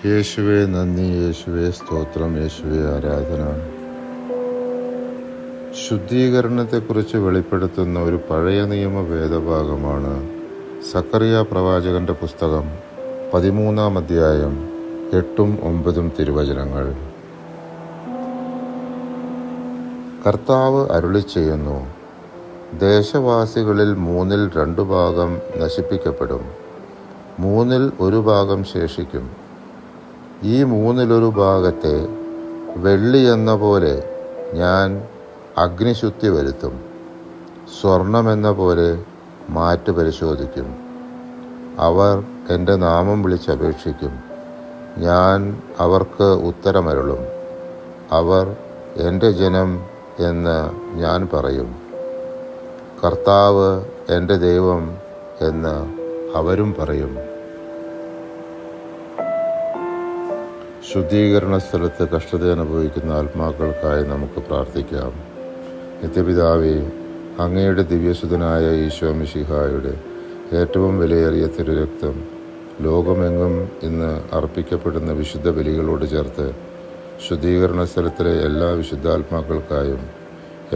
യേശുവേ നന്ദി, യേശുവേ സ്തോത്രം, യേശുവേ ആരാധന. ശുദ്ധീകരണത്തെക്കുറിച്ച് വെളിപ്പെടുത്തുന്ന ഒരു പഴയ നിയമ വേദഭാഗമാണ് സക്കറിയ പ്രവാചകന്റെ പുസ്തകം 13-ാം അധ്യായം 8-9 തിരുവചനങ്ങൾ. കർത്താവ് അരുളിച്ചെയ്യുന്നു, ദേശവാസികളിൽ 2/3 ഭാഗം നശിപ്പിക്കപ്പെടും, 1/3 ഭാഗം ശേഷിക്കും. ഈ 1/3 ഭാഗത്തെ വെള്ളി എന്ന പോലെ ഞാൻ അഗ്നിശുദ്ധി വരുത്തും, സ്വർണമെന്ന പോലെ മാറ്റ് പരിശോധിക്കും. അവർ എൻ്റെ നാമം വിളിച്ചപേക്ഷിക്കും, ഞാൻ അവർക്ക് ഉത്തരമരുളും. അവർ എൻ്റെ ജനം എന്ന് ഞാൻ പറയും, കർത്താവ് എൻ്റെ ദൈവം എന്ന് അവരും പറയും. ശുദ്ധീകരണ സ്ഥലത്ത് കഷ്ടത അനുഭവിക്കുന്ന ആത്മാക്കൾക്കായി നമുക്ക് പ്രാർത്ഥിക്കാം. നിത്യപിതാവേ, അങ്ങയുടെ ദിവ്യസുതനായ ഈശോ മിശിഹായുടെ ഏറ്റവും വിലയേറിയ തിരുരക്തം ലോകമെങ്ങും ഇന്ന് അർപ്പിക്കപ്പെടുന്ന വിശുദ്ധ ബലികളോട് ചേർത്ത് ശുദ്ധീകരണ സ്ഥലത്തിലെ എല്ലാ വിശുദ്ധാത്മാക്കൾക്കായും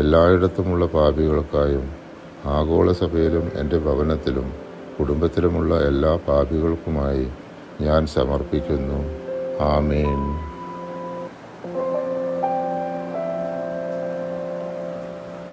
എല്ലായിടത്തുമുള്ള പാപികൾക്കായും ആഗോള സഭയിലും എൻ്റെ ഭവനത്തിലും കുടുംബത്തിലുമുള്ള എല്ലാ പാപികൾക്കുമായി ഞാൻ സമർപ്പിക്കുന്നു. ആമേൻ.